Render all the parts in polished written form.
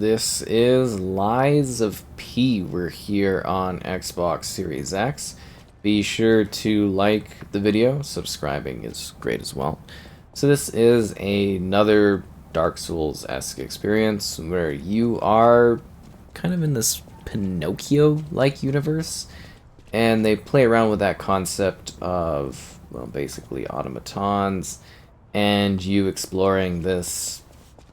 This is Lies of P. We're here on Xbox Series X. Be sure to like the video. Subscribing is great as well. So this is another Dark Souls-esque experience where you are kind of in this Pinocchio-like universe, and they play around with that concept of, well, basically automatons, and you exploring this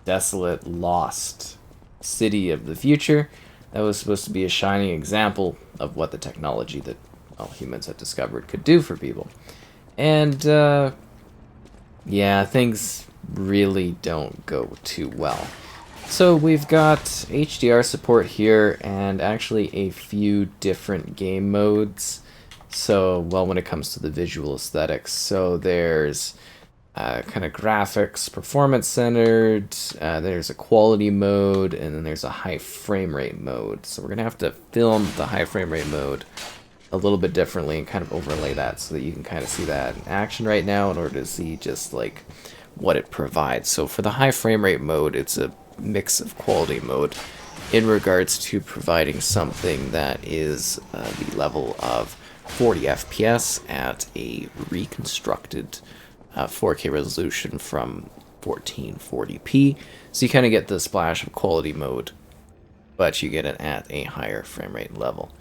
desolate, lost city of the future that was supposed to be a shining example of what the technology that humans had discovered could do for people. And yeah, things really don't go too well. So we've got HDR support here and actually a few different game modes. So, well, when it comes to the visual aesthetics, so there's kind of graphics, performance centered, there's a quality mode, and then there's a high frame rate mode. So we're going to have to film the high frame rate mode a little bit differently and kind of overlay that so that you can kind of see that in action right now in order to see just like what it provides. So for the high frame rate mode, it's a mix of quality mode in regards to providing something that is the level of 40 FPS at a reconstructed 4K resolution from 1440p. So you kind of get the splash of quality mode, but you get it at a higher frame rate level.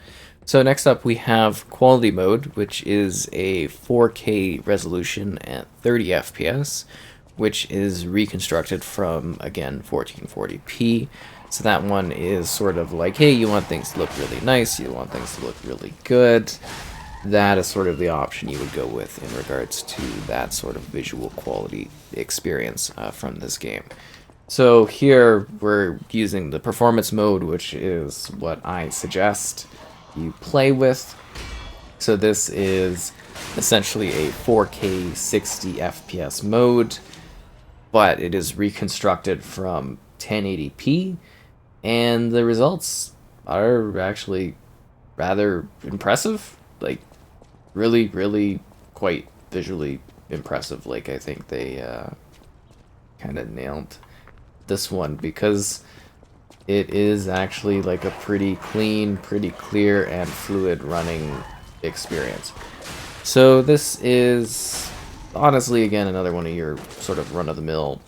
So next up we have quality mode, which is a 4K resolution at 30 FPS, which is reconstructed from, again, 1440p. So that one is sort of like, hey, you want things to look really nice, you want things to look really good. That is sort of the option you would go with in regards to that sort of visual quality experience from this game. So here we're using the performance mode, which is what I suggest you play with. So this is essentially a 4K 60 FPS mode, but it is reconstructed from 1080p, and the results are actually rather impressive. Like, really quite visually impressive. Like, I think they kind of nailed this one because it is actually like a pretty clean, pretty clear, and fluid running experience. So this is honestly, again, another one of your sort of run-of-the-mill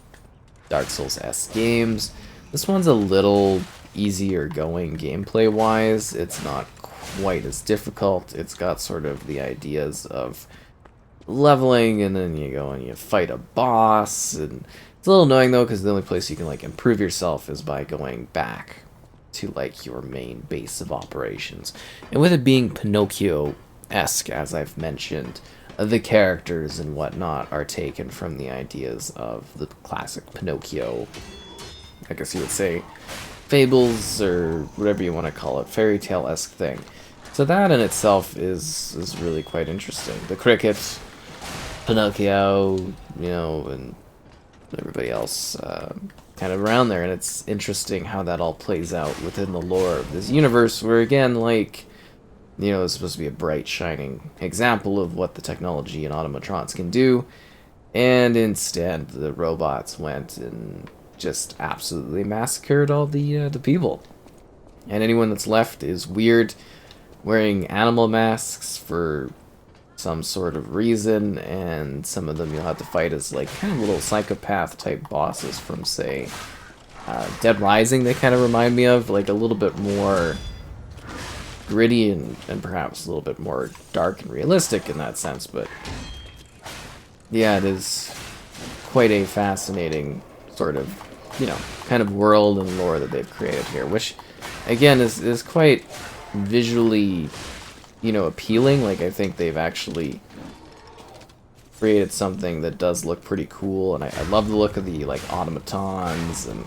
Dark Souls-esque games. This one's a little easier going gameplay-wise. It's not quite as difficult. It's got sort of the ideas of leveling, and then you go and you fight a boss, and it's a little annoying though because the only place you can like improve yourself is by going back to like your main base of operations. And with it being Pinocchio-esque, as I've mentioned, the characters and whatnot are taken from the ideas of the classic Pinocchio, I guess you would say, fables, or whatever you want to call it, fairy tale-esque thing. So that in itself is really quite interesting. The cricket, Pinocchio, you know, and everybody else kind of around there, and it's interesting how that all plays out within the lore of this universe where, again, like, you know, it's supposed to be a bright, shining example of what the technology and automatrons can do, and instead the robots went and just absolutely massacred all the people. And anyone that's left is weird, wearing animal masks for some sort of reason, and some of them you'll have to fight as like kind of little psychopath type bosses from, say, Dead Rising. They kind of remind me of, like, a little bit more gritty and perhaps a little bit more dark and realistic in that sense, but yeah, it is quite a fascinating sort of, you know, kind of world and lore that they've created here, which again is quite visually, you know, appealing. Like, I think they've actually created something that does look pretty cool, and I love the look of the like automatons and,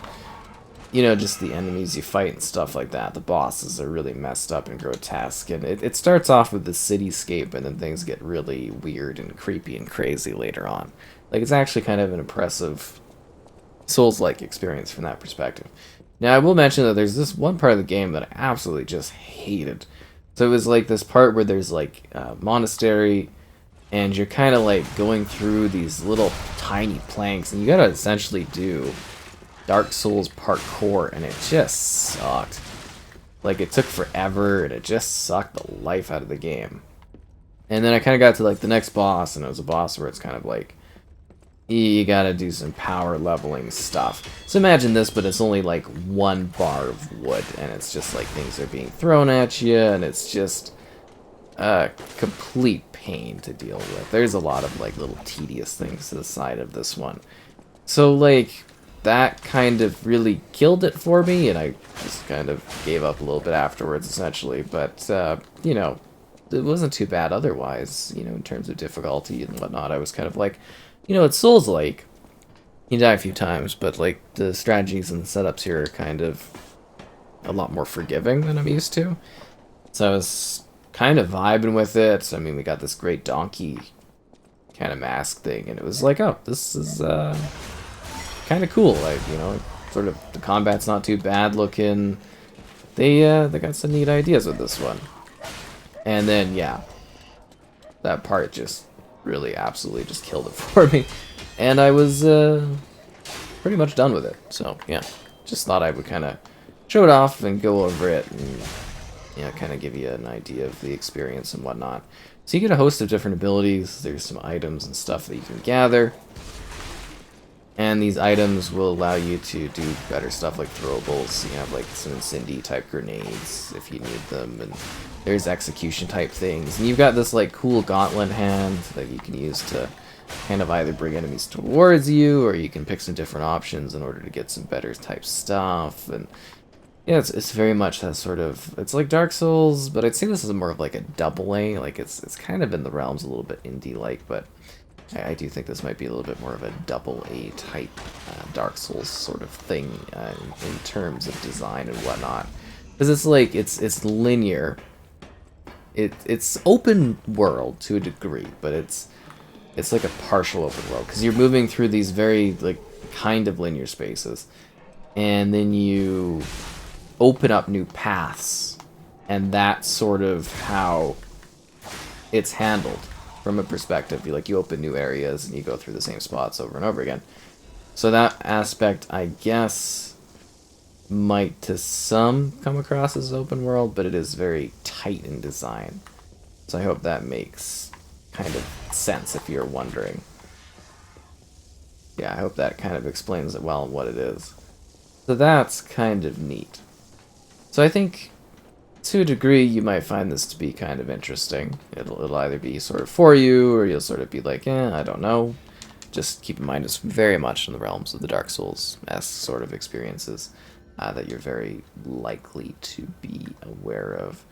you know, just the enemies you fight and stuff like that. The bosses are really messed up and grotesque, and it starts off with the cityscape, and then things get really weird and creepy and crazy later on. Like, it's actually kind of an impressive Souls-like experience from that perspective. Now, I will mention that there's this one part of the game that I absolutely just hated. So it was like this part where there's like a monastery, and you're kind of like going through these little tiny planks, and you gotta essentially do Dark Souls parkour, and it just sucked. Like, it took forever, and it just sucked the life out of the game. And then I kind of got to, like, the next boss, and it was a boss where it's kind of like, you gotta do some power leveling stuff. So imagine this, but it's only, like, 1 bar of wood, and it's just, like, things are being thrown at you, and it's just a complete pain to deal with. There's a lot of, like, little tedious things to the side of this one. So, like, that kind of really killed it for me, and I just kind of gave up a little bit afterwards, essentially. But, you know, it wasn't too bad otherwise, you know, in terms of difficulty and whatnot. I was kind of like, you know, it's Souls-like. You die a few times, but, like, the strategies and the setups here are kind of a lot more forgiving than I'm used to. So I was kind of vibing with it. I mean, we got this great donkey kind of mask thing, and it was like, oh, this is kind of cool. Like, you know, sort of the combat's not too bad looking. They got some neat ideas with this one. And then, yeah, that part just really absolutely just killed it for me. And I was pretty much done with it. So, yeah, just thought I would kind of show it off and go over it and, you know, kind of give you an idea of the experience and whatnot. So you get a host of different abilities. There's some items and stuff that you can gather. And these items will allow you to do better stuff like throwables. You have like some Incendy type grenades if you need them, and there's execution type things. And you've got this like cool gauntlet hand that you can use to kind of either bring enemies towards you, or you can pick some different options in order to get some better type stuff. And yeah, it's very much that sort of, it's like Dark Souls, but I'd say this is more of like a double A. Like it's kind of in the realms a little bit indie-like, but I do think this might be a little bit more of a double A type Dark Souls sort of thing in terms of design and whatnot. Because it's like, it's linear. It's open world to a degree, but it's like a partial open world. Because you're moving through these very, like, kind of linear spaces. And then you open up new paths. And that's sort of how it's handled. From a perspective, you open new areas and you go through the same spots over and over again. So that aspect, I guess, might to some come across as open world, but it is very tight in design. So I hope that makes kind of sense if you're wondering. Yeah, I hope that kind of explains it well and what it is. So that's kind of neat. So I think, to a degree, you might find this to be kind of interesting. It'll either be sort of for you, or you'll sort of be like, I don't know. Just keep in mind it's very much in the realms of the Dark Souls-esque sort of experiences that you're very likely to be aware of.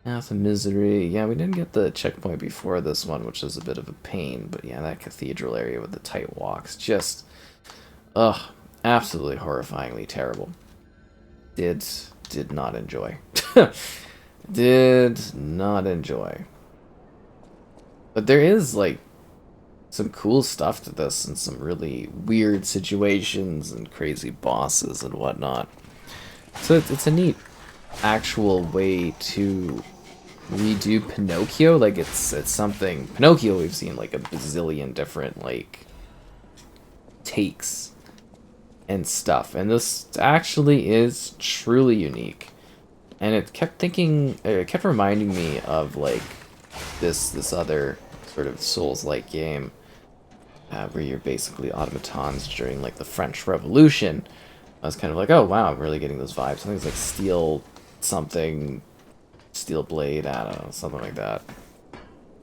Path of Misery. Yeah, we didn't get the checkpoint before this one, which is a bit of a pain. But yeah, that cathedral area with the tight walks. Just, absolutely horrifyingly terrible. Did not enjoy. Did not enjoy. But there is, like, some cool stuff to this, and some really weird situations and crazy bosses and whatnot. So it's a neat actual way to redo Pinocchio. Like, it's something... Pinocchio we've seen, like, a bazillion different, like, takes and stuff. And this actually is truly unique. And it kept reminding me of, like, this other sort of Souls-like game where you're basically automatons during, like, the French Revolution. I was kind of like, oh, wow, I'm really getting those vibes. Something's like Steel something, Steel Blade, I don't know, something like that.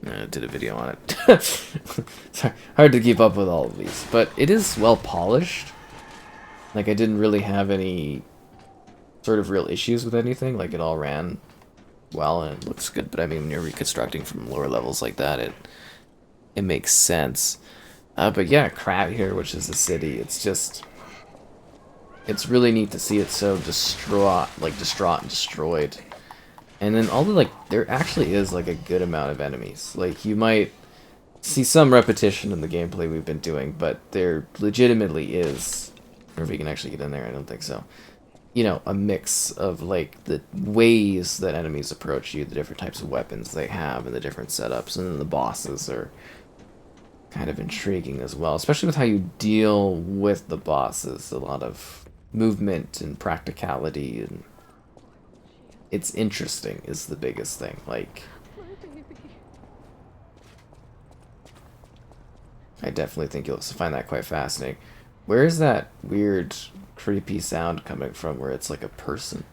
I did a video on it. Sorry, hard to keep up with all of these. But it is well polished. Like, I didn't really have any sort of real issues with anything. Like, it all ran well and it looks good. But I mean, when you're reconstructing from lower levels like that, it makes sense. But yeah, Krat here, which is the city, it's really neat to see it so distraught and destroyed. And then there actually is, like, a good amount of enemies. Like, you might see some repetition in the gameplay we've been doing, but there legitimately is, or if you can actually get in there, I don't think so, you know, a mix of, like, the ways that enemies approach you, the different types of weapons they have, and the different setups, and then the bosses are kind of intriguing as well, especially with how you deal with the bosses. A lot of movement and practicality, and it's interesting is the biggest thing. Like, I definitely think you'll find that quite fascinating. Where is that weird, creepy sound coming from where it's like a person?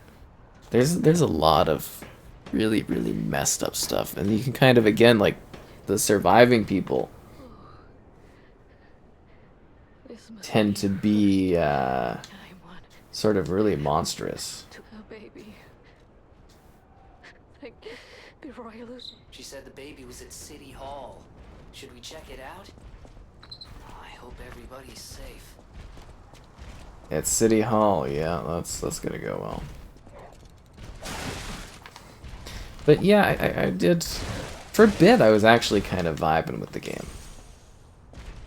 There's a lot of really, really messed up stuff. And you can kind of, again, like, the surviving people tend to be sort of really monstrous. She said the baby was at City Hall. Should we check it out? I hope everybody's safe. At City Hall, yeah, that's gonna go well. But yeah, I did, for a bit, I was actually kind of vibing with the game.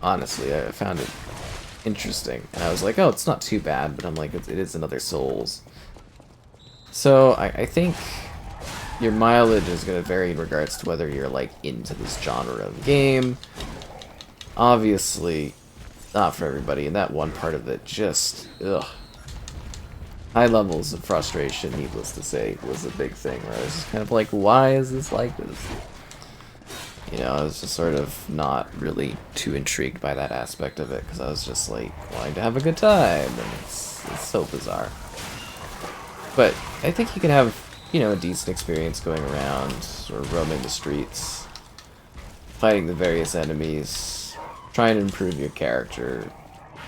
Honestly, I found it interesting. And I was like, oh, it's not too bad, but I'm like, it is another Souls. So I think your mileage is going to vary in regards to whether you're like into this genre of game. Obviously, not for everybody, and that one part of it just, ugh. High levels of frustration, needless to say, was a big thing, where I was just kind of like, why is this like this? You know, I was just sort of not really too intrigued by that aspect of it, because I was just like, wanting to have a good time, and it's so bizarre. But I think you can have, you know, a decent experience going around, or roaming the streets, fighting the various enemies, trying to improve your character,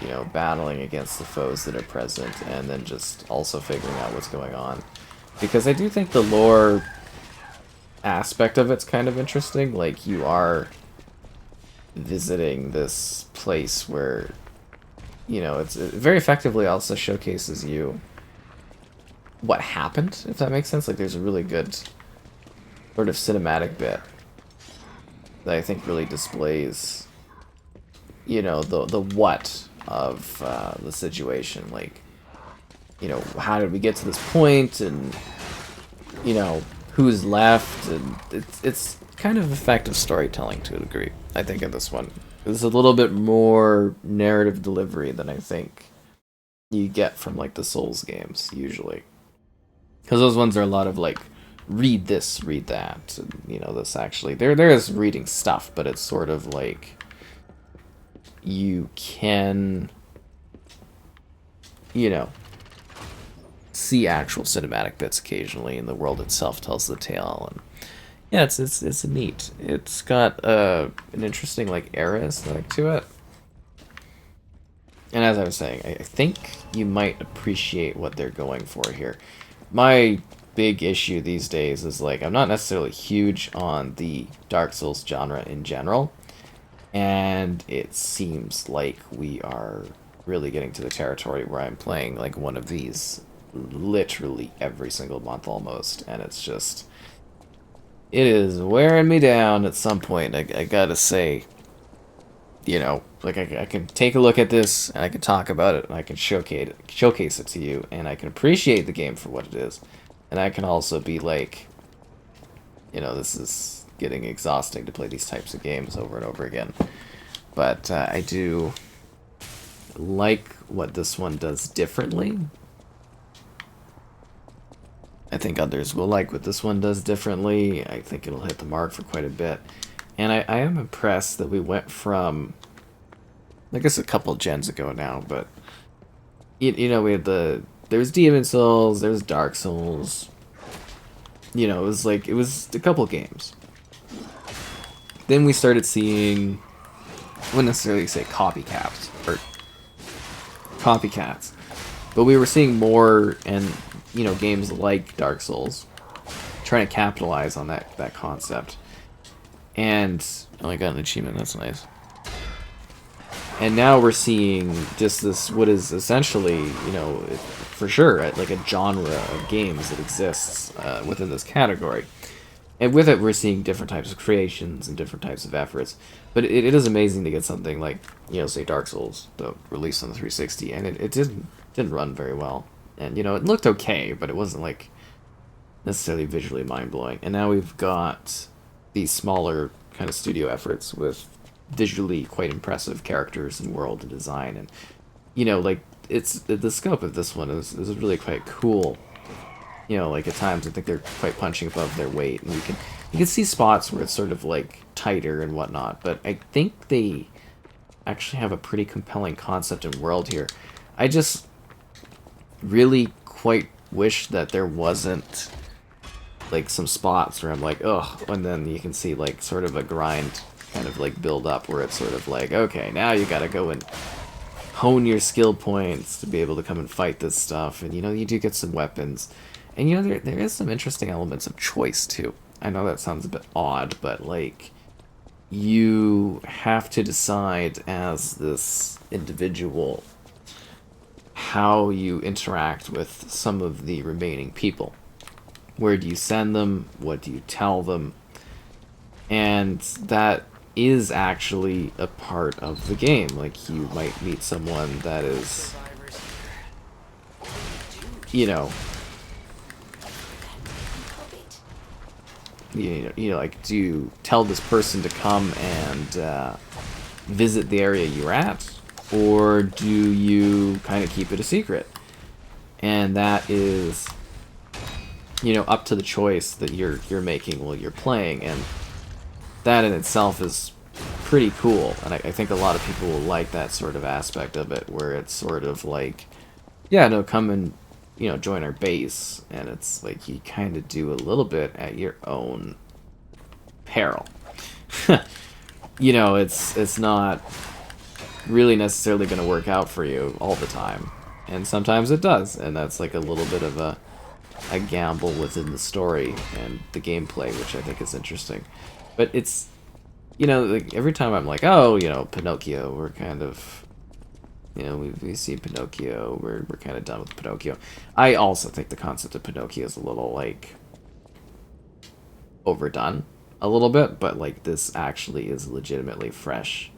you know, battling against the foes that are present, and then just also figuring out what's going on. Because I do think the lore aspect of it's kind of interesting. Like, you are visiting this place where, you know, it very effectively also showcases you what happened, if that makes sense. Like, there's a really good sort of cinematic bit that I think really displays, you know, the what of the situation. Like, you know, how did we get to this point, and, you know, who's left, and it's kind of effective storytelling to a degree, I think, in this one. There's a little bit more narrative delivery than I think you get from, like, the Souls games, usually. Because those ones are a lot of, like, read this, read that, and, you know, this actually... There is reading stuff, but it's sort of like... You can, you know, see actual cinematic bits occasionally, and the world itself tells the tale. And yeah, it's neat. It's got an interesting, like, era aesthetic to it. And as I was saying, I think you might appreciate what they're going for here. My big issue these days is, like, I'm not necessarily huge on the Dark Souls genre in general. And it seems like we are really getting to the territory where I'm playing, like, one of these literally every single month almost. And it's just... It is wearing me down at some point. I gotta say, you know, like, I can take a look at this, and I can talk about it, and I can showcase it to you, and I can appreciate the game for what it is. And I can also be like, you know, this is getting exhausting to play these types of games over and over again. But I do like what this one does differently. I think others will like what this one does differently. I think it'll hit the mark for quite a bit. And I am impressed that we went from, I guess, a couple gens ago now, but you know, we had there's Demon Souls, there's Dark Souls. You know, it was a couple games. Then we started seeing, I wouldn't necessarily say copycats, but we were seeing more, and, you know, games like Dark Souls trying to capitalize on that concept. And, oh, I got an achievement, that's nice. And now we're seeing just this, what is essentially, you know, for sure, like, a genre of games that exists within this category. And with it, we're seeing different types of creations and different types of efforts. But it is amazing to get something like, you know, say Dark Souls, that released on the 360, and it didn't run very well. And, you know, it looked okay, but it wasn't, like, necessarily visually mind-blowing. And now we've got these smaller kind of studio efforts with visually quite impressive characters and world and design. And, you know, like, it's the scope of this one is really quite cool. You know, like at times I think they're quite punching above their weight, and you can see spots where it's sort of like tighter and whatnot. But I think they actually have a pretty compelling concept and world here. I just really quite wish that there wasn't like some spots where I'm like, ugh, and then you can see like sort of a grind kind of like build up where it's sort of like, okay, now you gotta go and hone your skill points to be able to come and fight this stuff. And you know, you do get some weapons, and you know, there is some interesting elements of choice too. I know that sounds a bit odd, but like you have to decide as this individual how you interact with some of the remaining people. Where do you send them? What do you tell them? And that is actually a part of the game. Like, you might meet someone that is, you know, like, do you tell this person to come and visit the area you're at? Or do you kind of keep it a secret? And that is, you know, up to the choice that you're making while you're playing, and that in itself is pretty cool. And I think a lot of people will like that sort of aspect of it, where it's sort of like, yeah, no, come and, you know, join our base, and it's like you kind of do a little bit at your own peril. You know, it's not really necessarily going to work out for you all the time, and sometimes it does, and that's like a little bit of a gamble within the story and the gameplay, which I think is interesting. But it's, you know, like every time I'm like, oh, you know, Pinocchio, we're kind of, you know, we see Pinocchio, we're kind of done with Pinocchio. I also think the concept of Pinocchio is a little, like, overdone a little bit, but like this actually is legitimately fresh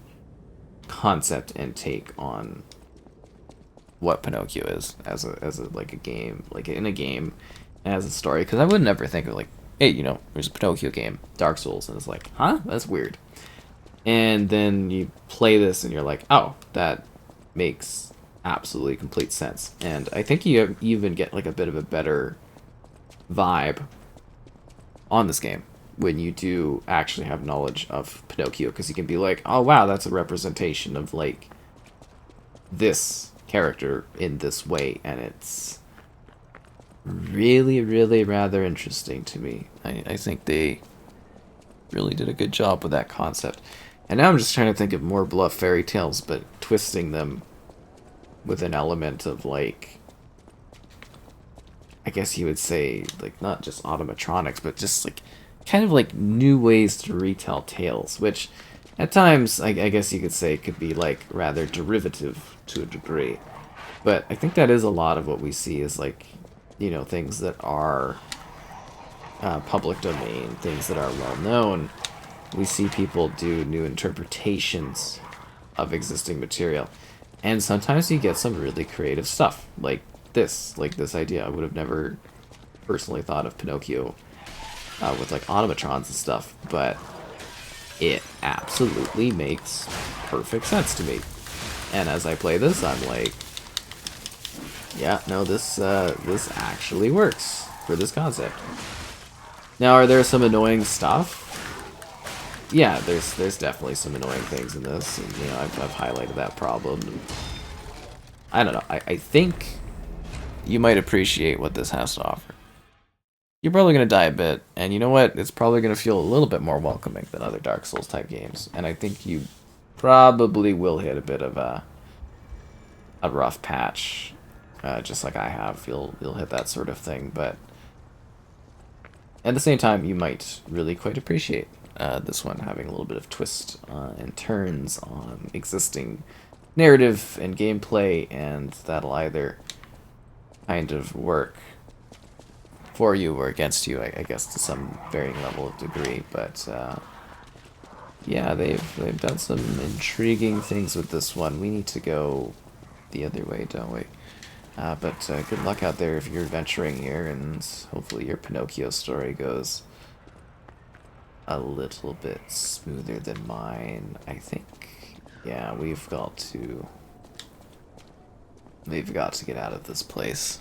concept and take on what Pinocchio is as a like a game, like in a game, as a story. Because I would never think of like, hey, you know, there's a Pinocchio game, Dark Souls, and it's like, huh, that's weird. And then you play this and you're like, oh, that makes absolutely complete sense. And I think you even get like a bit of a better vibe on this game when you do actually have knowledge of Pinocchio, because you can be like, oh wow, that's a representation of like this character in this way, and it's really, really rather interesting to me. I think they really did a good job with that concept. And now I'm just trying to think of more bluff fairy tales, but twisting them with an element of, like, I guess you would say, like, not just animatronics, but just, like, kind of like new ways to retell tales, which at times, I guess you could say, could be, like, rather derivative to a degree. But I think that is a lot of what we see is, like, you know, things that are public domain, things that are well known. We see people do new interpretations of existing material. And sometimes you get some really creative stuff, like this idea. I would have never personally thought of Pinocchio with like automatrons and stuff, but it absolutely makes perfect sense to me. And as I play this, I'm like, yeah, no, this actually works for this concept. Now, are there some annoying stuff? Yeah, there's definitely some annoying things in this, and, you know, I've highlighted that problem. And I don't know, I think you might appreciate what this has to offer. You're probably going to die a bit, and you know what? It's probably going to feel a little bit more welcoming than other Dark Souls type games, and I think you probably will hit a bit of a rough patch, just like I have. You'll hit that sort of thing, but at the same time, you might really quite appreciate this one having a little bit of twist and turns on existing narrative and gameplay, and that'll either kind of work for you or against you, I guess, to some varying level of degree. But yeah, they've done some intriguing things with this one. We need to go the other way, don't we? But good luck out there if you're venturing here, and hopefully your Pinocchio story goes a little bit smoother than mine. I think, yeah, we've got to We've got to get out of this place.